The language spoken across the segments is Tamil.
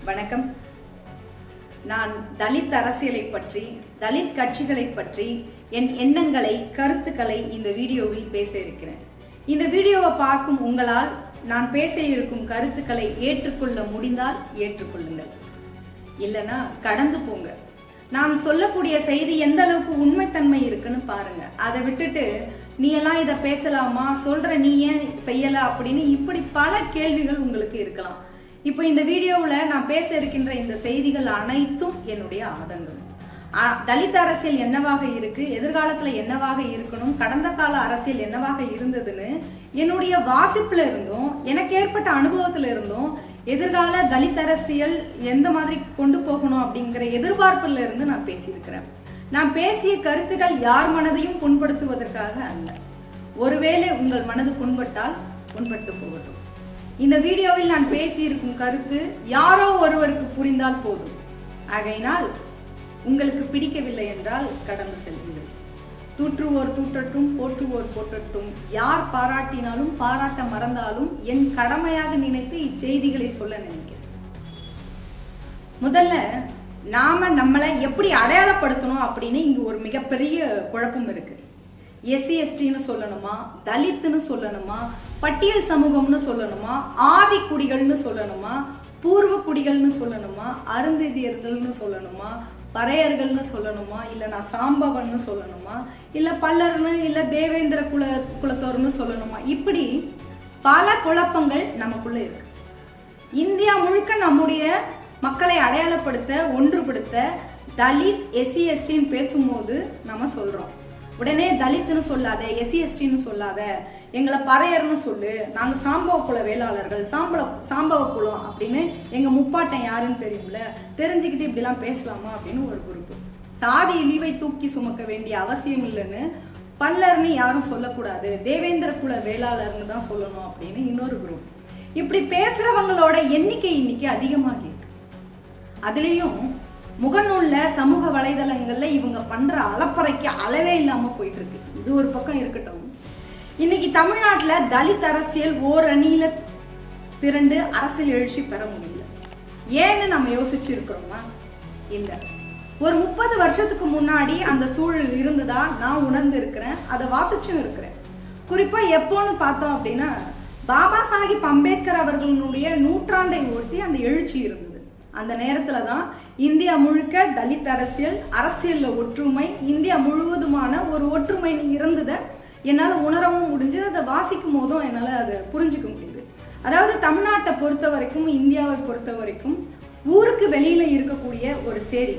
வணக்கம். நான் தலித் அரசியலை பற்றி, தலித் கட்சிகளை பற்றி என் எண்ணங்களை, கருத்துக்களை இந்த வீடியோவில் பேச இருக்கிறேன். இந்த வீடியோவை பார்க்கும் உங்களால் நான் பேச இருக்கும் கருத்துக்களை ஏற்றுக்கொள்ள முடிந்தால் ஏற்றுக்கொள்ளுங்கள், இல்லைன்னா கடந்து போங்க. நான் சொல்லக்கூடிய செய்தி எந்த அளவுக்கு உண்மைத்தன்மை இருக்குன்னு பாருங்க. அதை விட்டுட்டு நீ எல்லாம் இதை பேசலாமா, சொல்ற நீ ஏன் செய்யல அப்படின்னு இப்படி பல கேள்விகள் உங்களுக்கு இருக்கலாம். இப்போ இந்த வீடியோவில் நான் பேச இருக்கின்ற இந்த செய்திகள் அனைத்தும் என்னுடைய ஆதங்கம். தலித் அரசியல் என்னவாக இருக்கு, எதிர்காலத்துல என்னவாக இருக்கணும், கடந்த கால அரசியல் என்னவாக இருந்ததுன்னு என்னுடைய வாசிப்புல இருந்தும் எனக்கு ஏற்பட்ட அனுபவத்துல இருந்தும் எதிர்கால தலித் அரசியல் எந்த மாதிரி கொண்டு போகணும் அப்படிங்கிற எதிர்பார்ப்புல இருந்து நான் பேசியிருக்கிறேன். நான் பேசிய கருத்துக்கள் யார் மனதையும் புண்படுத்துவதற்காக அல்ல. ஒருவேளை உங்கள் மனது புண்பட்டால் புண்பட்டு போகட்டும். இந்த வீடியோவில் நான் பேசியிருக்கும் கருத்து யாரோ ஒருவருக்கு புரிந்தால் போதும். ஆகையினால் உங்களுக்கு பிடிக்கவில்லை என்றால் கடந்து செல்லுங்கள். தூற்றுவோர் தூற்றட்டும், போற்றுவோர் போற்றட்டும். யார் பாராட்டினாலும் பாராட்ட மறந்தாலும் என் கடமையாக நினைத்து இச்செய்திகளை சொல்ல நினைக்கிறேன். முதல்ல நாம நம்மளை எப்படி அடையாளப்படுத்தணும் அப்படின்னு இங்கு ஒரு மிகப்பெரிய குழப்பம் இருக்கு. எஸ்சி எஸ்டின்னு சொல்லணுமா, தலித்துன்னு சொல்லணுமா, பட்டியல் சமூகம்னு சொல்லணுமா, ஆதி குடிகள்னு சொல்லணுமா, பூர்வ குடிகள்னு சொல்லணுமா, அருந்ததியர்கள்னு சொல்லணுமா, பறையர்கள்னு சொல்லணுமா, இல்ல நான் சாம்பவன்னு சொல்லணுமா, இல்ல பல்லர்னு, இல்ல தேவேந்திர குலத்தோர்னு சொல்லணுமா, இப்படி பல குழப்பங்கள் நமக்குள்ள இருக்கு. இந்தியா முழுக்க நம்முடைய மக்களை அடையாளப்படுத்த, ஒன்றுபடுத்த தலித், எஸ்சி எஸ்டின்னு பேசும்போது நம்ம சொல்றோம், உடனே தலித்துன்னு சொல்லாத, எஸ்சி எஸ்டின்னு சொல்லாத, எங்களை பறையர்னு சொல்லு, நாங்க சாம்பவ குல வேளாளர்கள், சாம்பவ குலம் அப்படின்னு எங்க முப்பாட்டன் யாருன்னு தெரியும்ல, தெரிஞ்சுக்கிட்டு இப்படிலாம் பேசலாமா அப்படின்னு ஒரு குரூப். சாதி இழிவை தூக்கி சுமக்க வேண்டிய அவசியம் இல்லைன்னு பல்லர்னு யாரும் சொல்லக்கூடாது, தேவேந்திர குல வேளாளர்னு தான் சொல்லணும் அப்படின்னு இன்னொரு குரூப். இப்படி பேசுறவங்களோட எண்ணிக்கை இன்னைக்கு அதிகமாகி இருக்கு. அதுலயும் முகநூல்ல, சமூக வலைதளங்கள்ல இவங்க பண்ற அலப்பறைக்கு அளவே இல்லாம போயிட்டு இருக்கு. இது ஒரு பக்கம் இருக்கட்டும். இன்னைக்கு தமிழ்நாட்டுல தலித் அரசியல் ஓர் அணியில திரண்டு அரசியல் எழுச்சி பெற முடியல. ஏன்னு நம்ம யோசிச்சு இருக்கிறோமா? இல்ல. ஒரு 30 வருஷத்துக்கு முன்னாடி அந்த சூழல் இருந்ததா நான் உணர்ந்து இருக்கிறேன், அதை வாசிச்சும் இருக்கிறேன். குறிப்பா எப்போன்னு பார்த்தோம் அப்படின்னா, பாபா சாஹிப் அம்பேத்கர் அவர்களுடைய நூற்றாண்டை ஒட்டி அந்த எழுச்சி இருந்தது. அந்த நேரத்துல தான் இந்தியா முழுக்க தலித் அரசியல்ல ஒற்றுமை, இந்தியா முழுவதுமான ஒரு ஒற்றுமை இருந்ததை என்னால உணரவும் முடிஞ்சது. அதை வாசிக்கும் போதும் என்னால அதை புரிஞ்சுக்க முடியுது. அதாவது தமிழ்நாட்டை பொறுத்த வரைக்கும், இந்தியாவை பொறுத்த வரைக்கும் ஊருக்கு வெளியில இருக்கக்கூடிய ஒரு சேரி,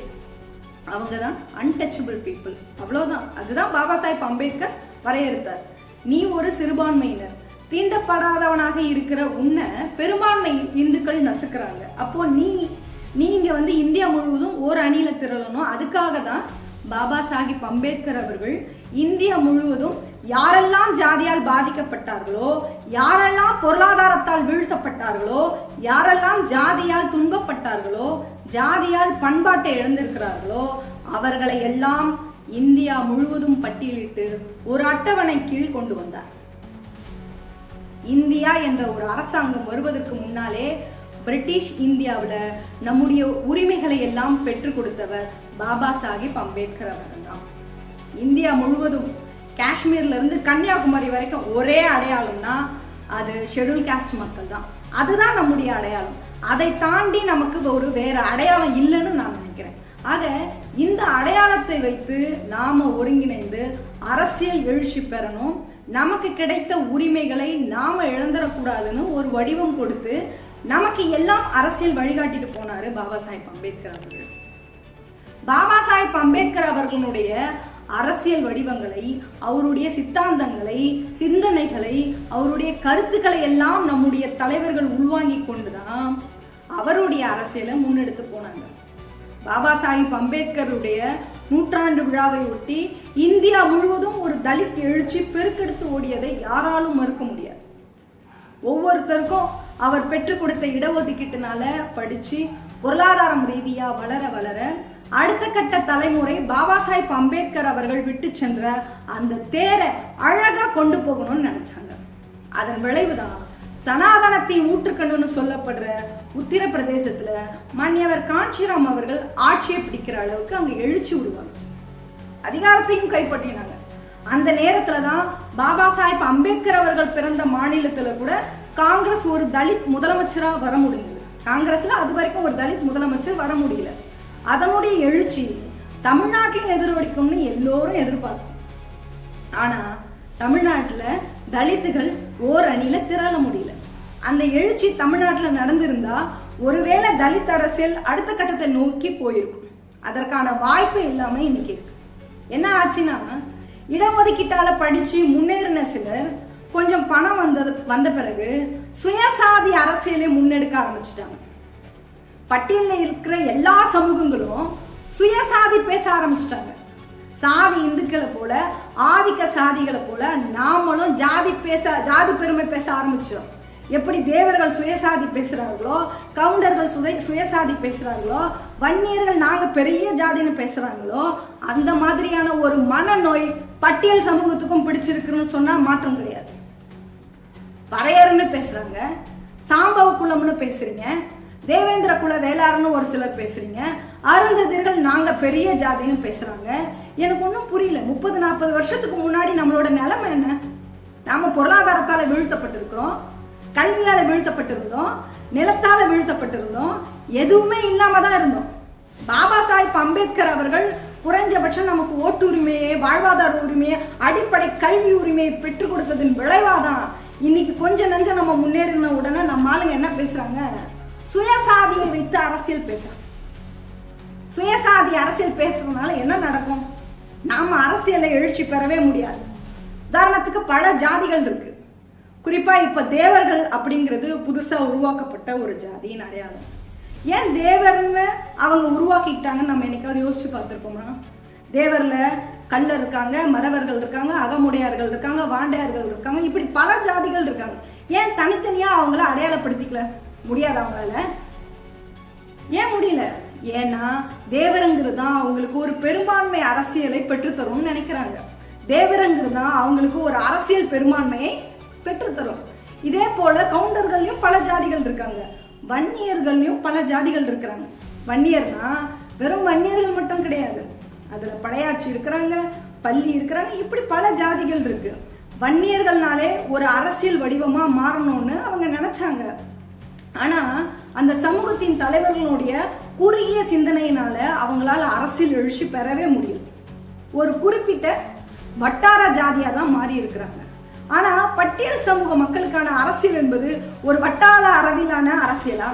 அவங்கதான் அன்டச்சபிள் பீப்புள், அவ்வளவுதான். அதுதான் பாபா சாஹிப் அம்பேத்கர் வரையறுத்தார். நீ ஒரு சிறுபான்மையினர், தீண்டப்படாதவனாக இருக்கிற உன்னை பெரும்பான்மை இந்துக்கள் நசுக்கிறாங்க. அப்போ நீங்க இந்தியா முழுவதும் ஒரு அணியில திரளணும். அதுக்காக தான் பாபா சாஹிப் அம்பேத்கர் அவர்கள் இந்தியா முழுவதும் யாரெல்லாம் ஜாதியால் பாதிக்கப்பட்டார்களோ, யாரெல்லாம் பொருளாதாரத்தால் வீழ்த்தப்பட்டார்களோ, யாரெல்லாம் ஜாதியால் துன்பப்பட்டார்களோ, ஜாதியால் பண்பாட்டை இழந்திருக்கிறார்களோ, அவர்களை எல்லாம் இந்தியா முழுவதும் பட்டியலிட்டு ஒரு அட்டவணை கீழ் கொண்டு வந்தார். இந்தியா என்ற ஒரு அரசாங்கம் வருவதற்கு முன்னாலே பிரிட்டிஷ் இந்தியாவில நம்முடைய உரிமைகளை எல்லாம் பெற்றுக் கொடுத்தவர் பாபா சாஹிப் அம்பேத்கர் அவர்கள் தான். இந்தியா முழுவதும் காஷ்மீர்ல இருந்து கன்னியாகுமரி வரைக்கும் ஒரே அடையாளம்னா அது ஷெட்யூல் காஸ்ட் மக்கள் தான். அதுதான் நம்முடைய அடையாளம். அதை தாண்டி நமக்கு ஒரு வேற அடையாளம் இல்லைன்னு நான் நினைக்கிறேன். ஆக இந்த அடையாளத்தை வைத்து நாம ஒருங்கிணைந்து அரசியல் எழுச்சி பெறணும். நமக்கு கிடைத்த உரிமைகளை நாம இழந்துடக்கூடாதுன்னு ஒரு வடிவம் கொடுத்து நமக்கு எல்லாம் அரசியல் வழிகாட்டிட்டு போனாரு பாபா சாஹிப் அம்பேத்கர் அவர்கள். பாபா சாஹிப் அம்பேத்கர் அவர்களுடைய அரசியல் வடிவங்களை, அவருடைய சித்தாந்தங்களை, சிந்தனைகளை, அவருடைய கருத்துக்களை எல்லாம் நம்முடைய தலைவர்கள் உள்வாங்கி கொண்டுதான் அவருடைய அரசியலை முன்னெடுத்து போனாங்க. பாபா சாஹிப் அம்பேத்கருடைய நூற்றாண்டு விழாவை ஒட்டி இந்தியா முழுவதும் ஒரு தலித் எழுச்சி பெருக்கெடுத்து ஓடியதை யாராலும் மறுக்க முடியாது. ஒவ்வொருத்தருக்கும் அவர் பெற்றுக் கொடுத்த இடஒதுக்கீட்டுனால படிச்சு பொருளாதாரம் ரீதியா வளர வளர அடுத்த கட்ட தலைமுறை பாபா சாஹிப் அம்பேத்கர் அவர்கள் விட்டு சென்ற அந்த தேரை அழகா கொண்டு போகணும்னு நினைச்சாங்க. அதன் விளைவுதான் சனாதனத்தை ஊற்றுக்கணும்னு சொல்லப்படுற உத்தரப்பிரதேசத்துல மாண்யவர் காஞ்சிராம் அவர்கள் ஆட்சியை பிடிக்கிற அளவுக்கு அங்க எழுச்சி உருவாச்சு, அதிகாரத்தையும் கைப்பற்றினாங்க. அந்த நேரத்துல தான் பாபா சாஹிப் அம்பேத்கர் அவர்கள் பிறந்த மாநிலத்துல கூட காங்கிரஸ் ஒரு தலித் முதலமைச்சரா வர முடிஞ்சது. காங்கிரஸ்ல அது வரைக்கும் ஒரு தலித் முதலமைச்சர் வர முடியல. அதனுடைய எழுச்சி தமிழ்நாட்டிலும் எதிரொலிக்கும்னு எல்லோரும் எதிர்பார்க்கும். ஆனா தமிழ்நாட்டுல தலித்துகள் ஓர் அணியில திரள முடியல. அந்த எழுச்சி தமிழ்நாட்டுல நடந்திருந்தா ஒருவேளை தலித் அரசியல் அடுத்த கட்டத்தை நோக்கி போயிருக்கும். அதற்கான வாய்ப்பு இல்லாம இன்னைக்கு இருக்கு. என்ன ஆச்சுன்னா, இடஒதுக்கீட்டால படிச்சு முன்னேறின சிலர் கொஞ்சம் பணம் வந்த பிறகு சுயசாதி அரசியலை முன்னெடுக்க ஆரம்பிச்சுட்டாங்க. பட்டியலில் இருக்கிற எல்லா சமூகங்களும் சுயசாதி பேச ஆரம்பிச்சிட்டாங்க. சாதி இந்துக்களை போல ஆதிக்க சாதிகளை போல நாமளும் ஜாதி பெருமை பேச ஆரம்பிச்சோம். எப்படி தேவர்கள் சுயசாதி பேசுறாங்களோ, கவுண்டர்கள் சுயசாதி பேசுறாங்களோ, வன்னியர்கள் நாங்க பெரிய ஜாதின்னு பேசுறாங்களோ, அந்த மாதிரியான ஒரு மனநோய் பட்டியல் சமூகத்துக்கும் பிடிச்சிருக்குன்னு சொன்னா மாற்றம் கிடையாது. பறையர்னு பேசுறாங்க, சாம்பவ குலம்னு பேசுறீங்க, தேவேந்திர குல வேளாறுன்னு ஒரு சிலர் பேசுறீங்க, அருந்ததியர்கள் நாங்க பெரிய ஜாதின்னு பேசுறாங்க. எனக்கு ஒன்றும் புரியல. 30-40 வருஷத்துக்கு முன்னாடி நம்மளோட நிலைமை என்ன? நாம பொருளாதாரத்தால வீழ்த்தப்பட்டிருக்கிறோம், கல்வியால வீழ்த்தப்பட்டிருந்தோம், நிலத்தால வீழ்த்தப்பட்டிருந்தோம், எதுவுமே இல்லாம தான் இருந்தோம். பாபா சாஹிப் அம்பேத்கர் அவர்கள் குறைஞ்சபட்சம் நமக்கு ஓட்டுரிமையை, வாழ்வாதார உரிமையை, அடிப்படை கல்வி உரிமையை பெற்றுக் கொடுத்ததின் விளைவாதான் இன்னைக்கு கொஞ்சம் நஞ்சம் நம்ம முன்னேறின உடனே நம்ம ஆளுங்க என்ன பேசுறாங்க? சுயசாதியை வைத்து அரசியல் பேசுறாங்க. சுயசாதி அரசியல் பேசுறதுனால என்ன நடக்கும்? நாம அரசியலை எழுச்சி பெறவே முடியாது. உதாரணத்துக்கு பல ஜாதிகள் இருக்கு. குறிப்பா இப்ப தேவர்கள் அப்படிங்கிறது புதுசா உருவாக்கப்பட்ட ஒரு ஜாதியின் அடையாளம். ஏன் தேவர்னு அவங்க உருவாக்கிட்டாங்கன்னு நம்ம என்னைக்காவது யோசிச்சு பார்த்திருப்போமா? தேவர்ல கல்லர் இருக்காங்க, மறவர்கள் இருக்காங்க, அகமுடையார்கள் இருக்காங்க, வாண்டையார்கள் இருக்காங்க, இப்படி பல ஜாதிகள் இருக்காங்க. ஏன் தனித்தனியா அவங்கள அடையாளப்படுத்திக்கல முடியாது? அவங்களால ஏன் முடியல? ஏன்னா தேவரங்கிறது தான் அவங்களுக்கு ஒரு பெரும்பான்மை அரசியலை பெற்றுத்தரும்னு நினைக்கிறாங்க. தேவரங்கிறது தான் அவங்களுக்கு ஒரு அரசியல் பெரும்பான்மையை பெற்றுத்தரும். இதே போல கவுண்டர்கள்லயும் பல ஜாதிகள் இருக்காங்க, வன்னியர்கள்லயும் பல ஜாதிகள் இருக்கிறாங்க. வன்னியர்னா வெறும் வன்னியர்கள் மட்டும் கிடையாது, அதுல படையாட்சி இருக்கிறாங்க, பள்ளி இருக்கிறாங்க, இப்படி பல ஜாதிகள் இருக்கு. வன்னியர்கள்னாலே ஒரு அரசியல் வடிவமா மாறணும்னு அவங்க நினைச்சாங்க. ஆனா அந்த சமூகத்தின் தலைவர்களுடைய குறுகிய சிந்தனையினால அவங்களால அரசியல் எழுச்சி பெறவே முடியும். ஒரு குறிப்பிட்ட வட்டார ஜாதியா தான் மாறி இருக்கிறாங்க. ஆனா பட்டியல் சமூக மக்களுக்கான அரசியல் என்பது ஒரு வட்டார அளவிலான அரசியலா,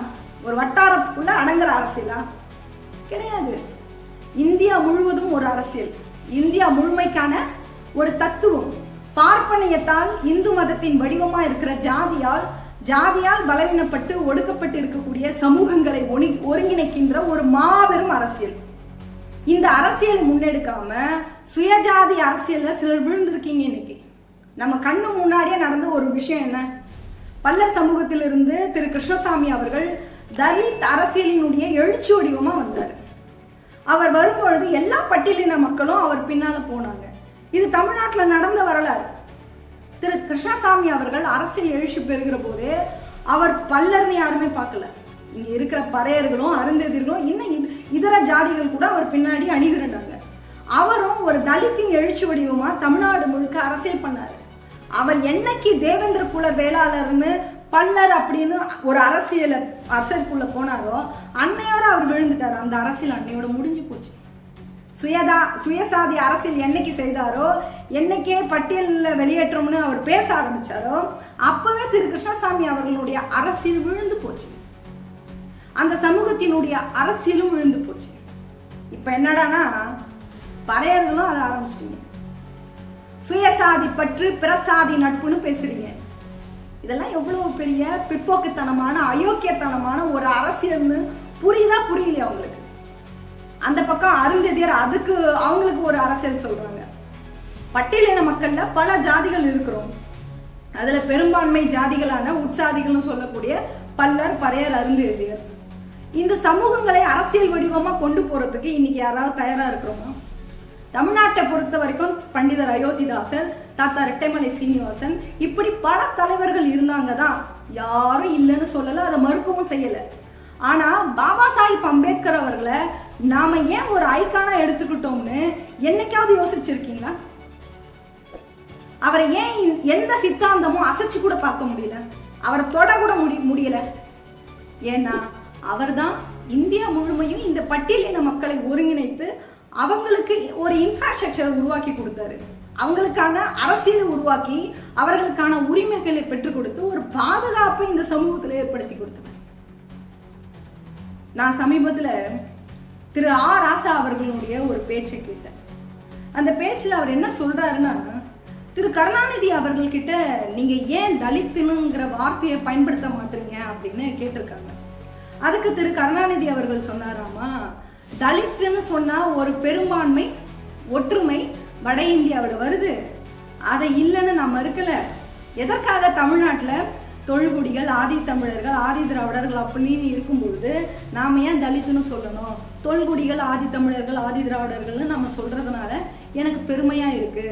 ஒரு வட்டாரத்துக்குள்ள அடங்குற அரசியலா? கிடையாது. இந்தியா முழுவதும் ஒரு அரசியல், இந்தியா முழுமைக்கான ஒரு தத்துவம். பார்ப்பனியத்தால் இந்து மதத்தின் வடிவமா இருக்கிற ஜாதியால் பலவீனப்பட்டு ஒடுக்கப்பட்டு இருக்கக்கூடிய சமூகங்களை ஒருங்கிணைக்கின்ற ஒரு மாபெரும் அரசியல். இந்த அரசியல் முன்னெடுக்காம சுயஜாதி அரசியல்ல சிலர் விழுந்திருக்கீங்க. இன்னைக்கு நம்ம கண்ணு முன்னாடியே நடந்த ஒரு விஷயம் என்ன? பல்லர் சமூகத்திலிருந்து திரு கிருஷ்ணசாமி அவர்கள் தலித் அரசியலினுடைய எழுச்சி வடிவமா வந்தார். அவர் வரும்பொழுது எல்லா பட்டியலின மக்களும் அவர் பின்னால போனாங்க. இது தமிழ்நாட்டில் நடந்த வரலாறு. திரு கிருஷ்ணசாமி அவர்கள் அரசியல் எழுச்சி பெறுகிற போது அவர் பல்லர்னு யாருமே பார்க்கல. இங்க இருக்கிற பறையர்களும் அருந்ததியர்களும் இன்னும் இதர ஜாதிகள் கூட அவர் பின்னாடி அணிதிரண்டாங்க. அவரும் ஒரு தலித்தின் எழுச்சி வடிவமா தமிழ்நாடு முழுக்க அரசியல் பண்ணாரு. அவர் என்னைக்கு தேவேந்திர குல வேளாளர்னு பல்லர் அப்படின்னு ஒரு அரசியலுக்குள்ள போனாரோ அன்னையோட அவர் விழுந்துட்டாரு. அந்த அரசியல் அன்னையோட முடிஞ்சு போச்சு. சுயசாதி அரசியல் என்னைக்கு செய்தாரோ, என்னைக்கே பட்டியல்ல வெளியேற்றம்னு அவர் பேச ஆரம்பிச்சாரோ அப்பவே திரு கிருஷ்ணசாமி அவர்களுடைய அரசியல் விழுந்து போச்சு. அந்த சமூகத்தினுடைய அரசியலும் விழுந்து போச்சு. இப்ப என்னடானா பறையர்களும் அதை ஆரம்பிச்சிட்டீங்க. சுயசாதி பற்று பிரசாதி நட்புன்னு பேசுறீங்க. இதெல்லாம் எவ்வளவு பெரிய பிற்போக்குத்தனமான அயோக்கியத்தனமான ஒரு அரசியல்னு புரியுதா புரியலையா அவங்களுக்கு? அந்த பக்கம் அருந்ததியர் அதுக்கு அவங்களுக்கு ஒரு அரசியல் சொல்றாங்க. பட்டியலின மக்கள்ல பல ஜாதிகள் இருக்கிறோம். அதுல பெரும்பான்மை ஜாதிகளான உட்சாதிகள்னு சொல்லக்கூடிய பல்லர், பறையர், அருந்ததியர், இந்த சமூகங்களை அரசியல் வடிவமா கொண்டு போறதுக்கு இன்னைக்கு யாராவது தயாரா இருக்கிறோமா? தமிழ்நாட்டை பொறுத்த வரைக்கும் பண்டிதர் அயோத்திதாசர், தாத்தா ரெட்டைமலை சீனிவாசன், இப்படி பல தலைவர்கள் இருந்தாங்க தான், யாரும் இல்லைன்னு சொல்லல, அதை மறுக்கவும் செய்யல. ஆனா பாபா சாஹிப் அம்பேத்கர் அவர்களை நாம ஏன் ஒரு ஐகானா எடுத்துக்கிட்டோம்னு என்னைக்காவது யோசிச்சிருக்கீங்களா? அவரை ஏன் எந்த சித்தாந்தமும் அசைச்சு கூட பார்க்க முடியல, அவரை தொட கூட முடியல? ஏன்னா அவர்தான் இந்தியா முழுமையும் இந்த பட்டியலின மக்களை ஒருங்கிணைத்து அவங்களுக்கு ஒரு இன்ஃப்ராஸ்ட்ரக்சரை உருவாக்கி கொடுத்தாரு, அவங்களுக்கான அரசியலை உருவாக்கி அவர்களுக்கான உரிமைகளை பெற்றுக் கொடுத்து ஒரு பாதுகாப்பை இந்த சமூகத்தில் ஏற்படுத்தி கொடுத்தார். நான் சமீபத்தில் திரு ஆ ராசா அவர்களுடைய ஒரு பேச்சை கேட்டேன். அந்த பேச்சில் அவர் என்ன சொல்றாருன்னா, திரு கருணாநிதி அவர்கள்கிட்ட நீங்க ஏன் தலித்துனுங்கிற வார்த்தையை பயன்படுத்த மாட்டீங்க அப்படின்னு கேட்டிருக்காங்க. அதுக்கு திரு கருணாநிதி அவர்கள் சொன்னாராமா, தலித்துன்னு சொன்னா ஒரு பெரும்பான்மை ஒற்றுமை வட இந்தியாவில் வருது, அதை இல்லைன்னு நான் மறுக்கல. எதற்காக தமிழ்நாட்டில் தொல்குடிகள், ஆதி தமிழர்கள், ஆதி திராவிடர்கள் அப்படின்னு இருக்கும்போது நாம ஏன் தலித்துன்னு சொல்லணும்? தொல்குடிகள், ஆதி தமிழர்கள், ஆதி திராவிடர்கள்னு நம்ம சொல்றதுனால எனக்கு பெருமையா இருக்கு,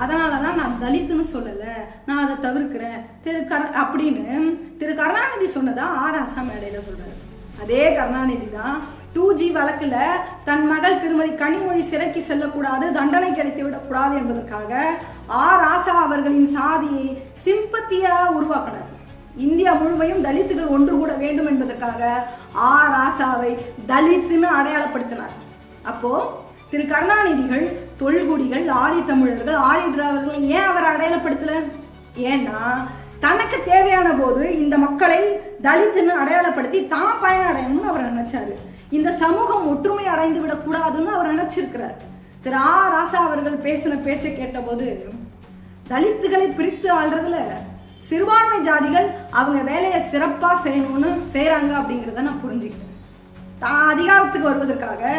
அதனாலதான் நான் தலித்துன்னு சொல்லல, நான் அதை தவிர்க்கிறேன் அப்படின்னு திரு கருணாநிதி சொன்னதா ஆராசா மேடையில சொல்றாரு. அதே கருணாநிதி தான் 2G வழக்குல தன் மகள் திருமதி கனிமொழி சிறைக்கு செல்லக்கூடாது, தண்டனை கிடைத்து விடக்கூடாது என்பதற்காக ராசா அவர்களின் சாதியை சிம்பத்தியா உருவாக்கினார். இந்தியா முழுமையும் தலித்துகள் ஒன்று கூட வேண்டும் என்பதற்காக ராசாவை தலித்துன்னு அடையாளப்படுத்தினார். அப்போ திரு கருணாநிதிகள் தொல்குடிகள், ஆதி தமிழர்கள், ஆதி திராவிடர்கள் ஏன் அவர் அடையாளப்படுத்தல? ஏன்னா தனக்கு தேவையான போது இந்த மக்களை தலித்துன்னு அடையாளப்படுத்தி தான் பயனடையணும்னு அவர் நினைச்சாரு. இந்த சமூகம் ஒற்றுமை அடைந்து விடக்கூடாதுன்னு அவர் நினைச்சிருக்கிறார். திரு ராசா அவர்கள் பேசின பேச்சை கேட்ட போது தலித்துகளை பிரித்து ஆள்றதுல சிறுபான்மை ஜாதிகள் அவங்க வேலையை சிறப்பா செய்யணும்னு செய்யறாங்க அப்படிங்கிறத நான் புரிஞ்சுக்கிறேன். தான் அதிகாரத்துக்கு வருவதற்காக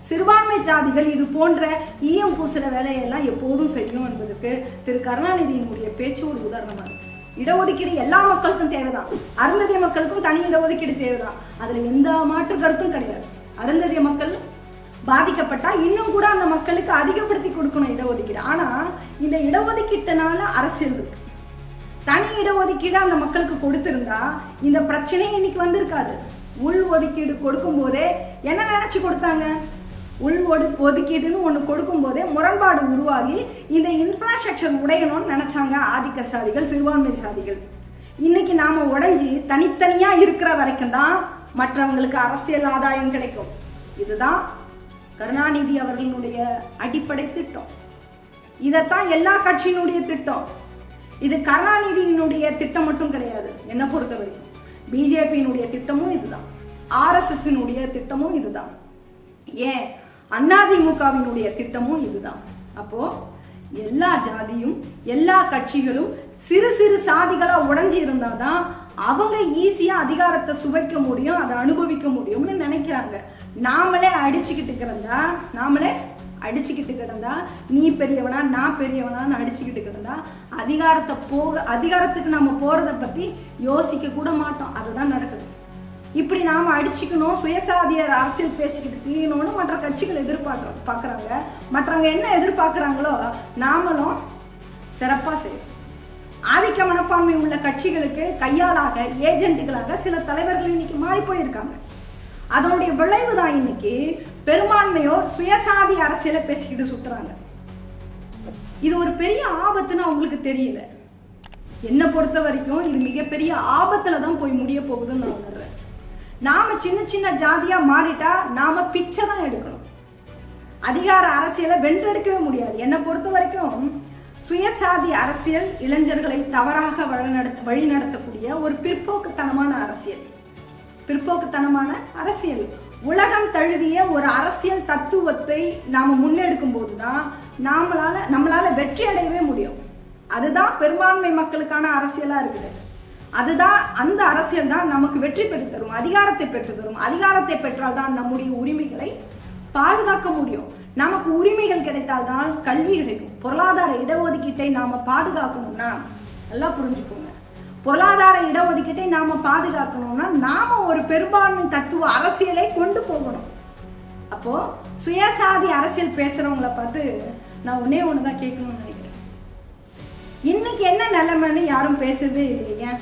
சிறுபான்மை ஜாதிகள் இது போன்ற ஈயம் பூசுற வேலையெல்லாம் எப்போதும் செய்யணும் என்பதற்கு திரு கருணாநிதியினுடைய பேச்சு ஒரு உதாரணமா இருக்கு. இடஒதுக்கீடு எல்லா மக்களுக்கும் தேவைதான், அருந்ததிய மக்களுக்கும் தனி இடஒதுக்கீடு தேவைதான், அதுல எந்த மாற்று கருத்தும் கிடையாது. அருந்ததிய மக்கள் பாதிக்கப்பட்டா இன்னும் கூட அந்த மக்களுக்கு அதிகப்படுத்தி கொடுக்கணும் இடஒதுக்கீடு. ஆனா இந்த இடஒதுக்கீட்டுனால அரசியல் இருக்கு. தனி இடஒதுக்கீடு அந்த மக்களுக்கு கொடுத்திருந்தா இந்த பிரச்சனை இன்னைக்கு வந்திருக்காது. உள் ஒதுக்கீடு கொடுக்கும் போதே என்ன நினைச்சு கொடுத்தாங்க? உள் ஒதுக்கீடுன்னு ஒண்ணு கொடுக்கும் போதே முரண்பாடு உருவாகி இந்த இன்ஃப்ராஸ்ட்ரக்சர் உடையணும்னு நினைச்சாங்க ஆதிக்க சாதிகள், சிறுபான்மை சாதிகள். இன்னைக்கு நாம உடைஞ்சி தனித்தனியா இருக்கிற வரைக்கும் தான் மற்றவங்களுக்கு அரசியல் ஆதாயம் கிடைக்கும். இதுதான் கருணாநிதி அவர்களுடைய அடிப்படை திட்டம். இதத்தான் எல்லா கட்சியினுடைய திட்டம். இது கருணாநிதியினுடைய திட்டம் மட்டும் கிடையாது. என்ன பொறுத்த வரைக்கும் பிஜேபியினுடைய திட்டமும் இதுதான், RSSனுடைய திட்டமும் இதுதான், ஏன் அதிமுகவினுடைய திட்டமும் இதுதான். அப்போ எல்லா ஜாதியும் எல்லா கட்சிகளும் சிறு சிறு சாதிகளா உடைஞ்சி இருந்தாதான் அவங்க ஈஸியா அதிகாரத்தை சுவைக்க முடியும், அதை அனுபவிக்க முடியும்னு நினைக்கிறாங்க. நாமளே அடிச்சுக்கிட்டு கிடந்தா நீ பெரியவனா நான் பெரியவனான்னு அடிச்சுக்கிட்டு கிடந்தா அதிகாரத்துக்கு நாம போறத பத்தி யோசிக்க கூட மாட்டோம். அதுதான் நடக்குது. இப்படி நாம அடிச்சுக்கணும், சுயசாதியர் அரசியல் பேசிக்கிட்டு தீயணும்னு மற்ற கட்சிகள் எதிர்பார்க்கறாங்க. மற்றவங்க என்ன எதிர்பார்க்கறாங்களோ நாமளும் சிறப்பா செய்யணும். ஆதிக்க மனப்பான்மை உள்ள கட்சிகளுக்கு கையாளாக, ஏஜென்ட்டுகளாக சில தலைவர்கள் இன்னைக்கு மாறி போயிருக்காங்க. அதனுடைய விளைவு தான் இன்னைக்கு பெரும்பான்மையோர் சுயசாதி அரசியலை பேசிக்கிட்டு சுத்துறாங்க. இது ஒரு பெரிய ஆபத்துன்னு அவங்களுக்கு தெரியல. என்ன பொறுத்த வரைக்கும் இது மிகப்பெரிய ஆபத்துல தான் போய் முடிய போகுதுன்னு நான் உணர்றேன். நாம சின்ன சின்ன ஜாதியா மாறிட்டா நாம பிச்சை தான் எடுக்கணும். அதிகார அரசியலை வென்றெடுக்கவே முடியாது. என்ன பொறுத்த வரைக்கும் சுயசாதி அரசியல் இளைஞர்களை தவறாக வழி நடத்தக்கூடிய ஒரு பிற்போக்குத்தனமான அரசியல், உலகம் தழுவிய ஒரு அரசியல் தத்துவத்தை நாம முன்னெடுக்கும் போதுதான் நம்மளால வெற்றி அடையவே முடியும். அதுதான் பெரும்பான்மை மக்களுக்கான அரசியலா இருக்குது. அதுதான் அந்த அரசியல் தான் நமக்கு வெற்றி பெற்று தரும், அதிகாரத்தை பெற்று தரும். அதிகாரத்தை பெற்றால் தான் நம்முடைய உரிமைகளை பாதுகாக்க முடியும். நமக்கு உரிமைகள் கிடைத்தால்தான் கல்வி கிடைக்கும். பொருளாதார இடஒதுக்கீட்டை நாம பாதுகாக்கணும்னா நல்லா புரிஞ்சுக்கோங்க. பொருளாதார இடஒதுக்கீட்டை நாம பாதுகாக்கணும்னா நாம ஒரு பெரும்பான்மை தத்துவ அரசியலை கொண்டு போகணும். அப்போ சுயசாதி அரசியல் பேசுறவங்களை பார்த்து நான் ஒண்ணுதான் கேட்கணும்னு நினைக்கிறேன். இன்னைக்கு என்ன நிலைமைன்னு யாரும் பேசுறதே இல்லையா?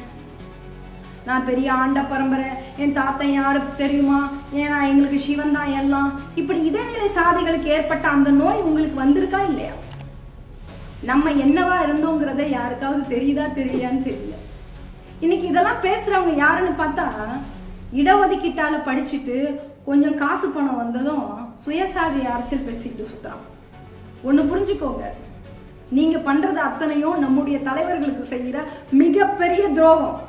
நான் பெரிய ஆண்ட பரம்பரை, என் தாத்தன் யாருக்கு தெரியுமா, ஏன்னா எங்களுக்கு சிவன் தான் எல்லாம். இப்படி இடைநிலை சாதிகளுக்கு ஏற்பட்ட அந்த நோய் உங்களுக்கு வந்திருக்கா இல்லையா? நம்ம என்னவா இருந்தோங்கிறத யாருக்காவது தெரியுதா தெரியலையான்னு தெரியல. இன்னைக்கு இதெல்லாம் பேசுறவங்க யாருன்னு பார்த்தா இடஒதுக்கீட்டால படிச்சுட்டு கொஞ்சம் காசு பணம் வந்ததும் சுயசாதி அரசியல் பேசிக்கிட்டு சுத்துறான். ஒண்ணு புரிஞ்சுக்கோங்க, நீங்க பண்றது அத்தனையும் நம்முடைய தலைவர்களுக்கு செய்யற மிகப்பெரிய துரோகம்.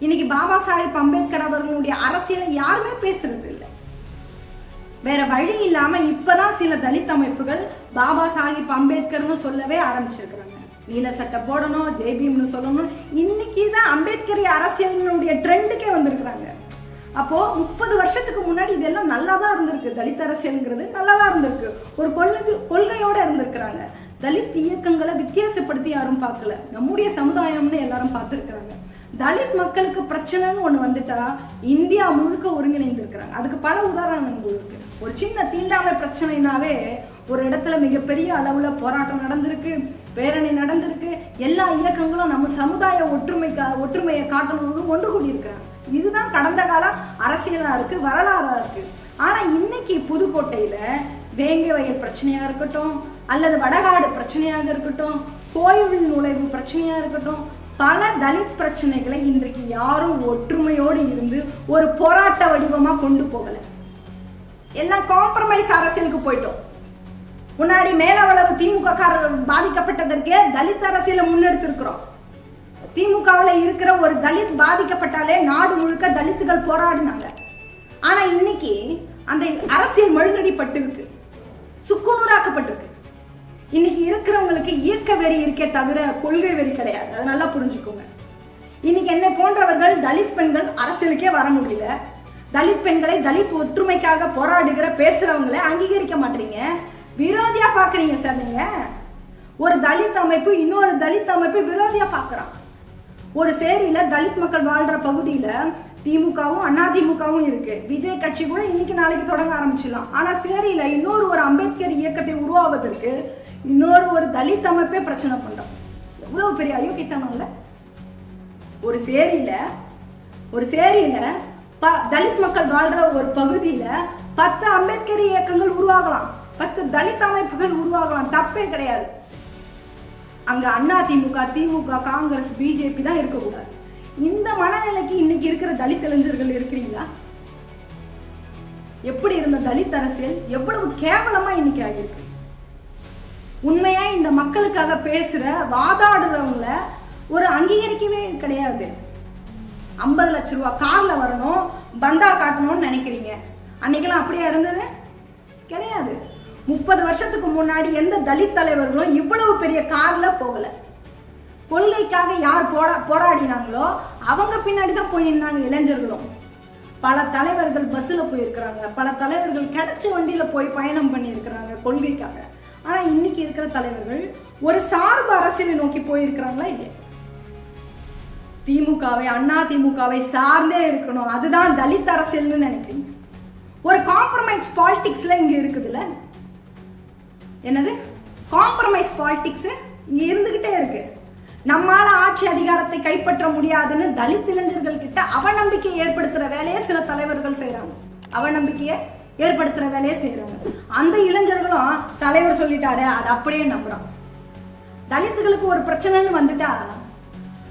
இன்னைக்கு பாபா சாஹேப் அம்பேத்கர் அவர்களுடைய அரசியலை யாருமே பேசுறது இல்லை. வேற வழி இல்லாம இப்பதான் சில தலித் அமைப்புகள் பாபா சாஹேப் அம்பேத்கர்னு சொல்லவே ஆரம்பிச்சிருக்கிறாங்க. நீல சட்டை போடணும், ஜெய்பீம்னு சொல்லணும். இன்னைக்கு தான் அம்பேத்கர் அரசியலினுடைய ட்ரெண்டுக்கே வந்திருக்கிறாங்க. அப்போ 30 வருஷத்துக்கு முன்னாடி இதெல்லாம் நல்லா தான் இருந்திருக்கு. தலித் அரசியல்ங்கிறது நல்லா தான் இருந்திருக்கு. ஒரு கொள்கையோட இருந்திருக்கிறாங்க. தலித் இயக்கங்களை வித்தியாசப்படுத்தி யாரும் பார்க்கல. நம்முடைய சமுதாயம்னு எல்லாரும் பார்த்துருக்கிறாங்க. தலித் மக்களுக்கு பிரச்சனைன்னு ஒண்ணு வந்துட்டா இந்தியா முழுக்க ஒருங்கிணைந்து இருக்கிறாங்க. அதுக்கு பல உதாரணங்கள் இருக்கு. ஒரு சின்ன தீண்டாமை பிரச்சனைனாவே ஒரு இடத்துல மிகப்பெரிய அளவுல போராட்டம் நடந்திருக்கு, பேரணி நடந்திருக்கு. எல்லா இயக்கங்களும் நம்ம சமுதாய ஒற்றுமையை காட்டணும்னு ஒன்று கூடி இருக்கிறாங்க. இதுதான் கடந்த கால அரசியலா இருக்கு, வரலாறா இருக்கு. ஆனா இன்னைக்கு புதுக்கோட்டையில வேங்கை வயல் பிரச்சனையா இருக்கட்டும், அல்லது வடகாடு பிரச்சனையாக இருக்கட்டும், கோயில் நுழைவு பிரச்சனையா இருக்கட்டும், பல தலித் பிரச்சனைகளை இன்றைக்கு யாரும் ஒற்றுமையோடு இருந்து ஒரு போராட்ட வடிவமா கொண்டு போகல. எல்லாம் காம்ப்ரமைஸ் அரசியலுக்கு போயிட்டோம். முன்னாடி மேலவளவு திமுக பாதிக்கப்பட்டதற்கே தலித் அரசியலை முன்னெடுத்திருக்கிறோம். திமுகவில் இருக்கிற ஒரு தலித் பாதிக்கப்பட்டாலே நாடு முழுக்க தலித்துகள் போராடினாங்க. ஆனா இன்னைக்கு அந்த அரசியல் மழுங்கடிப்பட்டு இருக்கு, சுக்குநூறாக்கப்பட்டிருக்கு. இன்னைக்கு இருக்கிறவங்களுக்கு இயக்க வெறி இருக்கே தவிர கொள்கை வெறி கிடையாது. அதை நல்லா புரிஞ்சுக்கோங்க. இன்னைக்கு என்ன போன்றவர்கள் தலித் பெண்கள் அரசியலுக்கே வர முடியல. தலித் பெண்களை தலித் ஒற்றுமைக்காக போராடுகிற பேசுறவங்களை அங்கீகரிக்க மாட்டீங்க, விரோதியா பாக்குறீங்க சார். நீங்க ஒரு தலித் அமைப்பு இன்னொரு தலித் அமைப்பு விரோதியா பாக்குறான். ஒரு சேரியில தலித் மக்கள் வாழ்ற பகுதியில திமுகவும் அதிமுகவும் இருக்கு. விஜய் கட்சி கூட இன்னைக்கு நாளைக்கு தொடங்க ஆரம்பிச்சிடலாம். ஆனா சேரியில இன்னொரு ஒரு அம்பேத்கர் இயக்கத்தை உருவாவதற்கு இன்னொரு ஒரு தலித் அமைப்பே பிரச்சனை பண்றோம். எவ்வளவு பெரிய அயோக்கியத்தனம் இல்ல? ஒரு சேரியில தலித் மக்கள் வாழ்ற ஒரு பகுதியில 10 அம்பேத்கர் இயக்கங்கள் உருவாகலாம், 10 தலித் அமைப்புகள் உருவாகலாம், தப்பே கிடையாது. அங்க அதிமுக, திமுக, காங்கிரஸ், பிஜேபி தான் இருக்கக்கூடாது. இந்த மனநிலைக்கு இன்னைக்கு இருக்கிற தலித் இளைஞர்கள் இருக்கிறீங்களா? எப்படி இருந்த தலித் அரசியல் எவ்வளவு கேவலமா இன்னைக்கு ஆகிருக்கு. உண்மையா இந்த மக்களுக்காக பேசுற வாதாடுறவங்கள ஒரு அங்கீகரிக்கவே கிடையாது. 50 லட்சம் ரூபாய் கார்ல வரணும், பந்தா காட்டணும்னு நினைக்கிறீங்க. அன்னைக்கெல்லாம் அப்படியே இருந்தது கிடையாது. 30 வருஷத்துக்கு முன்னாடி எந்த தலித் தலைவர்களும் இவ்வளவு பெரிய கார்ல போகல. கொள்கைக்காக யார் போராடினாங்களோ அவங்க பின்னாடி தான் போய் நின்னாங்க இளைஞர்களும். பல தலைவர்கள் பஸ்ல போயிருக்கிறாங்க, பல தலைவர்கள் கிடைச்ச வண்டியில போய் பயணம் பண்ணி இருக்கிறாங்க கொள்கைக்காக. ஆனா இன்னைக்கு இருக்கிற தலைவர்கள் ஒரு சார்பு அரசியலை நோக்கி போயிருக்கிறாங்களா இல்லையா? திமுகவை, அதிமுகவை சார்ந்தே இருக்கணும், அதுதான் தலித் அரசியல்னு நினைக்கிறீங்க. ஒரு காம்ப்ரமைஸ் பாலிடிக்ஸ்ல இங்க இருக்குதுல்ல. என்னது காம்ப்ரமைஸ் பாலிடிக்ஸ் இங்க இருந்துகிட்டே இருக்கு. நம்மால ஆட்சி அதிகாரத்தை கைப்பற்ற முடியாதுன்னு தலித் இளைஞர்கள் கிட்ட அவநம்பிக்கையை ஏற்படுத்துற வேலையை சில தலைவர்கள் செய்யறாங்க. அவநம்பிக்கையை ஏற்படுத்துற வேலையை செய்யறாங்க. அந்த இளைஞர்களும் தலைவர் சொல்லிட்டாரு அதை அப்படியே நம்புறான். தலித்துகளுக்கு ஒரு பிரச்சனைன்னு வந்துட்டா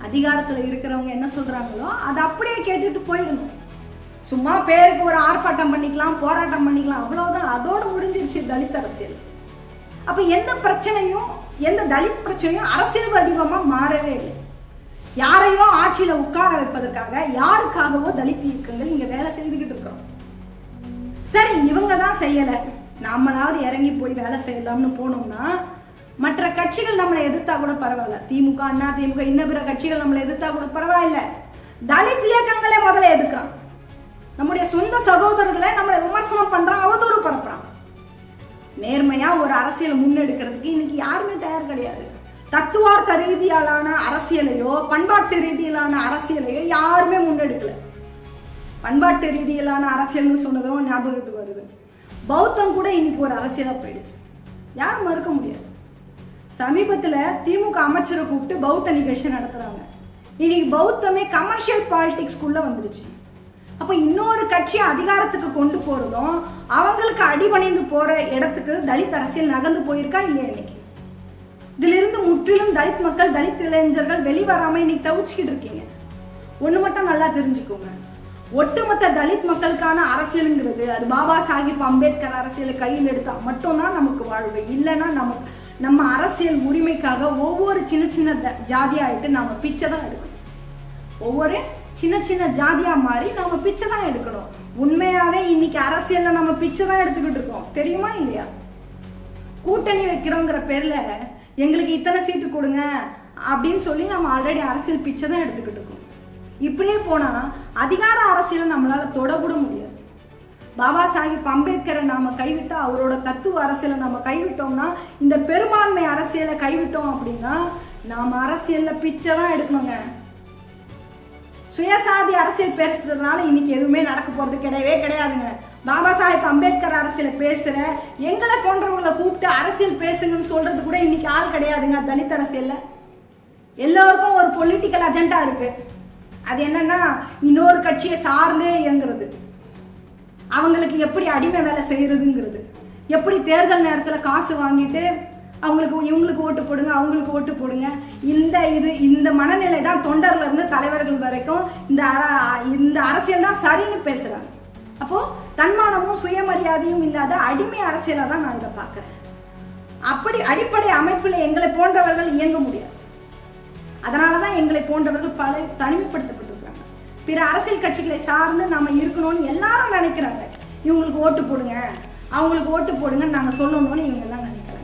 அதிகாரத்துல இருக்கிறவங்க என்ன சொல்றாங்களோ அதை அப்படியே கேட்டுட்டு போயிடணும். சும்மா பேருக்கு ஒரு ஆர்ப்பாட்டம் பண்ணிக்கலாம், போராட்டம் பண்ணிக்கலாம், அவ்வளவுதான், அதோட முடிஞ்சிருச்சு தலித் அரசியல். அப்ப எந்த பிரச்சனையும், எந்த தலித் பிரச்சனையும் அரசியல் வடிவமா மாறவே இல்லை. யாரையோ ஆட்சியில உட்கார வைப்பதற்காக யாருக்காகவோ தலித் இயக்கங்கள் இங்க வேலை செய்துகிட்டு இருக்கிறோம். சரி, இவங்க தான் செய்யல, நம்மளாவது இறங்கி போய் வேலை செய்யலாம்னு போனோம்னா மற்ற கட்சிகள் நம்மளை எதிர்த்தா கூட பரவாயில்ல. திமுக, அதிமுக, இன்ன பிற கட்சிகள் நம்மளை எதிர்த்தா கூட பரவாயில்ல. தலித் இயக்கங்களே முதல்ல எதிர்க்கிறான். நம்முடைய சொந்த சகோதரர்களை நம்மளை விமர்சனம் பண்றான், அவதூறு பரப்புறான். நேர்மையா ஒரு அரசியலை முன்னெடுக்கிறதுக்கு இன்னைக்கு யாருமே தயார் கிடையாது. தத்துவார்த்த ரீதியிலான அரசியலையோ பண்பாட்டு ரீதியிலான அரசியலையோ யாருமே முன்னெடுக்கல. பண்பாட்டு ரீதியிலான அரசியல்னு சொன்னதும் ஞாபகத்துக்கு வருது. பௌத்தம் கூட இன்னைக்கு ஒரு அரசியலா போயிடுச்சு, யாரும் மறுக்க முடியாது. சமீபத்துல திமுக அமைச்சரை கூப்பிட்டு பௌத்த நிகழ்ச்சி நடத்துறாங்க. இன்னைக்கு பௌத்தமே கமர்ஷியல் பாலிடிக்ஸ்குள்ள வந்துருச்சு. அப்ப இன்னொரு கட்சியை அதிகாரத்துக்கு கொண்டு போறதும் அவங்களுக்கு அடிபணிந்து போற இடத்துக்கு தலித் அரசியல் நகர்ந்து போயிருக்கா இல்லையா? இன்னைக்கு இதுல இருந்து முற்றிலும் தலித் மக்கள், தலித் இளைஞர்கள் வெளிவராம இன்னைக்கு தவிச்சுக்கிட்டு இருக்கீங்க. ஒண்ணு மட்டும் நல்லா தெரிஞ்சுக்கோங்க, ஒட்டுமொத்த தலித் மக்களுக்கான அரசியலுங்கிறது அது பாபா சாஹிப் அம்பேத்கர் அரசியலை கையில் எடுத்தா மட்டும்தான் நமக்கு வாழ்வு. இல்லைன்னா நம்ம அரசியல் உரிமைக்காக ஒவ்வொரு சின்ன சின்ன ஜாதியாயிட்டு நாம பிச்சை தான் எடுக்கணும். ஒவ்வொரு சின்ன சின்ன ஜாதியா மாறி நாம பிச்சை தான் எடுக்கணும். உண்மையாவே இன்னைக்கு அரசியல்ல நம்ம பிச்சை தான் எடுத்துக்கிட்டு இருக்கோம், தெரியுமா இல்லையா? கூட்டணி வைக்கிறோங்கிற பேர்ல எங்களுக்கு இத்தனை சீட்டு கொடுங்க அப்படின்னு சொல்லி நம்ம ஆல்ரெடி அரசியல் பிச்சை தான் எடுத்துக்கிட்டு இருக்கோம். இப்படியே போனா அதிகார அரசியலை நம்மளால தொடக்கூட முடியாது. பாபா சாஹிப் அம்பேத்கரை நாம கைவிட்டா, அவரோட தத்துவ அரசியலை நம்ம கைவிட்டோம்னா, இந்த பெரும்பான்மை அரசியலை கைவிட்டோம் அப்படின்னா நாம அரசியல்ல பிச்சை தான் எடுக்கணுங்க. சுயசாதி அரசியல் பேசுறதுனால இன்னைக்கு எதுவுமே நடக்க போறது கிடையவே கிடையாதுங்க. பாபா சாஹிப் அம்பேத்கர் அரசியலை பேசுற எங்களை போன்றவங்களை கூப்பிட்டு அரசியல் பேசுங்கன்னு சொல்றது கூட இன்னைக்கு ஆள் கிடையாதுங்க. தலித் அரசியல்ல எல்லோருக்கும் ஒரு பொலிட்டிக்கல் அஜெண்டா இருக்கு. அது என்னன்னா இன்னொரு கட்சியை சார்ந்து இயங்குறது, அவங்களுக்கு எப்படி அடிமை வேலை செய்யறதுங்கிறது, எப்படி தேர்தல் நேரத்துல காசு வாங்கிட்டு அவங்களுக்கு இவங்களுக்கு ஓட்டு போடுங்க, அவங்களுக்கு ஓட்டு போடுங்க. இந்த மனநிலை தான் தொண்டர்ல இருந்து தலைவர்கள் வரைக்கும் இந்த அரசியல் தான் சரின்னு பேசுறாங்க. அப்போ தன்மானமும் சுயமரியாதையும் இல்லாத அடிமை அரசியலை தான் நான் இதை பார்க்கிறேன். அப்படி அடிப்படை அமைப்புல எங்களை போன்றவர்கள் இயங்க முடியாது. அதனாலதான் எங்களை போன்றவர்கள் பல தனிமைப்படுத்தப்பட்டிருக்காங்க. பிற அரசியல் கட்சிகளை சார்ந்து நாம இருக்கணும்னு எல்லாரும் நினைக்கிறாங்க. இவங்களுக்கு ஓட்டு போடுங்க, அவங்களுக்கு ஓட்டு போடுங்கன்னு நாங்க சொல்லணும்னு இவங்க எல்லாம் நினைக்கிறாங்க.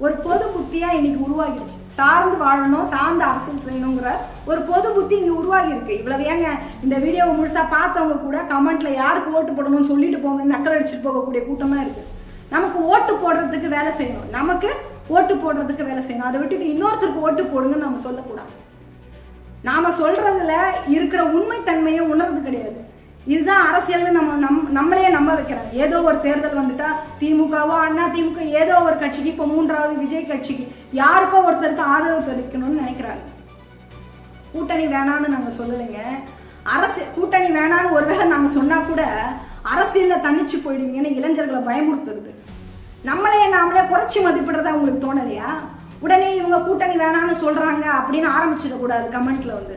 ஒரு பொது புத்தியா இன்னைக்கு உருவாகிடுச்சு. சார்ந்து வாழணும், சார்ந்து அரசியல் செய்யணுங்கிற ஒரு பொது புத்தி இங்க உருவாகி இருக்கு. இவ்வளவு ஏங்க இந்த வீடியோவை முழுசா பார்த்தவங்க கூட கமெண்ட்ல யாருக்கு ஓட்டு போடணும்னு சொல்லிட்டு போங்க, நக்கல் அடிச்சுட்டு போகக்கூடிய கூட்டமா இருக்கு. நமக்கு ஓட்டு போடுறதுக்கு வேலை செய்யணும், நமக்கு ஓட்டு போடுறதுக்கு வேலை செய்யணும். அதை விட்டுட்டு இன்னொருத்தருக்கு ஓட்டு போடுங்கன்னு நம்ம சொல்லக்கூடாது. நாம சொல்றதுல இருக்கிற உண்மைத்தன்மையை உணர்றது கிடையாது. இதுதான் அரசியல்னு நம்மளே நம்ப வைக்கிறாங்க. ஏதோ ஒரு தேர்தல் வந்துட்டா திமுகவோ அண்ணா திமுக ஏதோ ஒரு கட்சிக்கு, இப்ப 3வது விஜய் கட்சிக்கு யாருக்கோ ஒருத்தருக்கு ஆதரவு தெரிவிக்கணும்னு நினைக்கிறாங்க. கூட்டணி வேணான்னு நாங்க சொல்லலைங்க. கூட்டணி வேணான்னு ஒருவேளை நாங்க சொன்னா கூட அரசியல்ல தனிச்சு போயிடுவீங்கன்னு இளைஞர்களை பயமுறுத்துறது, நாமளே குறைச்சி மதிப்பிடுறதா உங்களுக்கு தோணலையா? உடனே இவங்க கூட்டணி வேணான்னு சொல்றாங்க அப்படின்னு ஆரம்பிச்சிடக்கூடாது. கமெண்ட்ல வந்து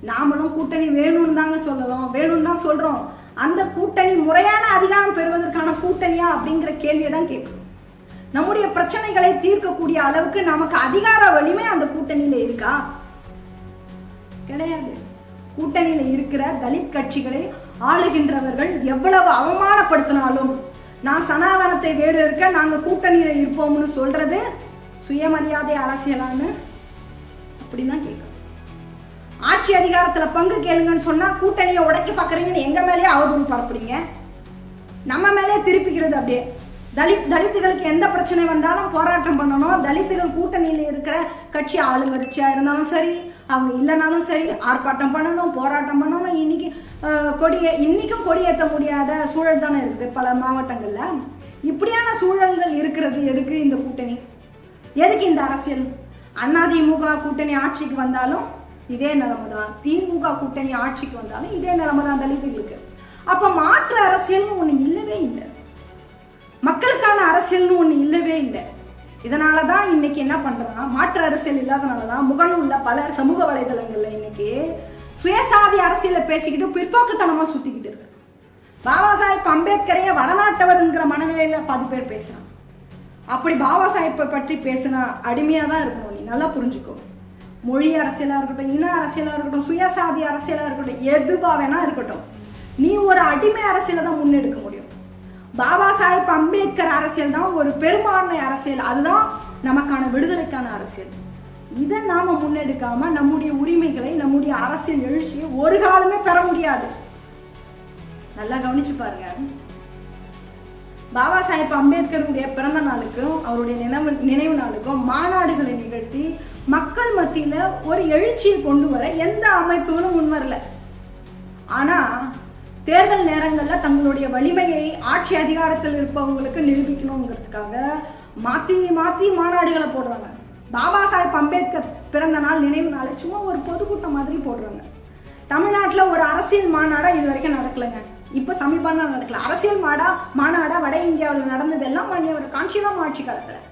நாமளும் கூட்டணி வேணும்னு தாங்க சொல்லலாம், வேணும்னு தான் சொல்றோம். அந்த கூட்டணி முறையான அதிகாரம் பெறுவதற்கான கூட்டணியா அப்படிங்கிற கேள்வியை தான் கேட்கணும். நம்முடைய பிரச்சனைகளை தீர்க்கக்கூடிய அளவுக்கு நமக்கு அதிகார வலிமை அந்த கூட்டணியில இருக்கா? கிடையாது. கூட்டணியில இருக்கிற தலித் கட்சிகளை ஆளுகின்றவர்கள் எவ்வளவு அவமானப்படுத்தினாலும் நான் சனாதனத்தை வேறு இருக்க நாங்க கூட்டணியில இருப்போம்னு சொல்றது சுயமரியாதை அரசியலான்னு அப்படிதான் கேட்கணும். ஆட்சி அதிகாரத்துல பங்கு கேளுங்கன்னு சொன்னா கூட்டணியை உடைக்க பாக்குறீங்கன்னு எங்க மேலேயே அவதூறு பரப்புறீங்க, நம்ம மேலே திருப்பிக்கிறது. அப்படியே தலித்துகளுக்கு எந்த பிரச்சனை வந்தாலும் போராட்டம் பண்ணணும். தலித்துகள் கூட்டணியில இருக்கிற கட்சி ஆளுங்கட்சியா இருந்தாலும் சரி, அவங்க இல்லைனாலும் சரி, ஆர்ப்பாட்டம் பண்ணணும், போராட்டம் பண்ணணும். இன்னைக்கும் கொடியேற்ற முடியாத சூழல் தானே இருக்குது பல மாவட்டங்கள்ல. இப்படியான சூழல்கள் இருக்கிறது எதுக்கு இந்த கூட்டணி, எதுக்கு இந்த அரசியல்? அதிமுக கூட்டணி ஆட்சிக்கு வந்தாலும் இதே நிலைமை தான், திமுக கூட்டணி ஆட்சிக்கு வந்தாலும் இதே நிலைமை தான் தலித்துகளுக்கு. அப்ப மாற்று அரசியல்னு ஒண்ணு இல்லவே இல்லை, மக்களுக்கான அரசியல்னு ஒண்ணு இல்லவே இல்லை. இதனாலதான் இன்னைக்கு என்ன பண்றோம்னா, மாற்று அரசியல் இல்லாதனாலதான் முகநூல்ல பல சமூக வலைதளங்கள்ல இன்னைக்கு சுயசாதி அரசியலை பேசிக்கிட்டு பிற்போக்குத்தனமா சுத்திக்கிட்டு இருக்கு. பாபா சாஹிப் அம்பேத்கரையே வடநாட்டவர்ங்கிற மனநிலையில 10 பேர் பேசுறாங்க. அப்படி பாபா சாஹிப்பை பற்றி பேசினா அடிமையா தான் இருக்கணும். நீ நல்லா புரிஞ்சுக்கோ. மொழி அரசியலா இருக்கட்டும், இன அரசியலா இருக்கட்டும், சுயசாதி அரசியலா இருக்கட்டும், எதுவா வேணா இருக்கட்டும், நீ ஒரு அடிமை அரசியலை தான் முன்னெடுக்க முடியும். பாபா சாஹிப் அம்பேத்கர் அரசியல் தான் ஒரு பெரும்பான்மை அரசியல், அதுதான் நமக்கான விடுதலைக்கான அரசியல். இதை நாம முன்னெடுக்காம நம்முடைய உரிமைகளை, நம்முடைய அரசியல் எழுச்சியை ஒரு காலமே பெற முடியாது. நல்லா கவனிச்சு பாருங்க. பாபா சாஹிப் அம்பேத்கருடைய பிறந்த நாளுக்கும் அவருடைய நினைவு நாளுக்கும் மாநாடுகளை நிகழ்த்தி மக்கள் மத்தியில ஒரு எழுச்சியை கொண்டு வர எந்த அமைப்புகளும் முன்வரல. ஆனா தேர்தல் நேரங்கள்ல தங்களுடைய வலிமையை ஆட்சி அதிகாரத்தில் இருப்பவங்களுக்கு நிரூபிக்கணுங்கிறதுக்காக மாத்தி மாத்தி மாநாடுகளை போடுறாங்க. பாபா சாஹேப் அம்பேத்கர் பிறந்த நாள் நினைவு நாளை சும்மா ஒரு பொதுக்கூட்டம் மாதிரி போடுறாங்க. தமிழ்நாட்டில் ஒரு அரசியல் மாநாடா இது வரைக்கும் நடக்கலைங்க. இப்போ சமீபமாக நடக்கல. அரசியல் மாநாடா வட இந்தியாவில் நடந்ததெல்லாம் ஒரு காஞ்சிராம் ஆட்சி காலத்தில்.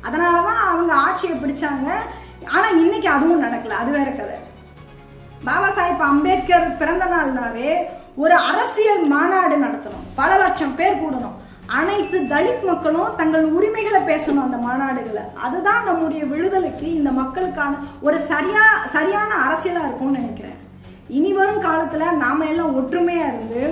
அதனால தான் அவங்க ஆட்சியை பிடிச்சாங்க. ஆனால் இன்னைக்கு அதுவும் நடக்கல. அது வேற கதை. பாபா சாஹேப் அம்பேத்கர் பிறந்த நாள்னாவே ஒரு அரசியல் மாநாடு நடத்தணும், பல லட்சம் பேர் கூடணும், அனைத்து தலித் மக்களும் தங்கள் உரிமைகளை பேசணும் அந்த மாநாடுகளை. அதுதான் நம்முடைய விடுதலைக்கு, இந்த மக்களுக்கான ஒரு சரியான அரசியலா இருக்கும்னு நினைக்கிறேன். இனி வரும் காலத்துல நாம எல்லாம் ஒற்றுமையா இருந்து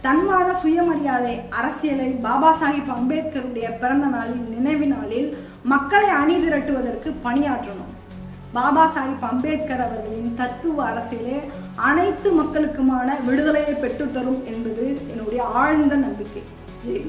தன்மான சுயமரியாதை அரசியலை பாபா சாஹேப் அம்பேத்கருடைய பிறந்த நாளில் நினைவு நாளில் மக்களை அணிதிரட்டுவதற்கு பணியாற்றணும். பாபா சாஹேப் அம்பேத்கர் அவர்களின் தத்துவ அரசியலே அனைத்து மக்களுக்குமான விடுதலையை பெற்றுத்தரும் என்பது என்னுடைய ஆழ்ந்த நம்பிக்கை. ஜெய்.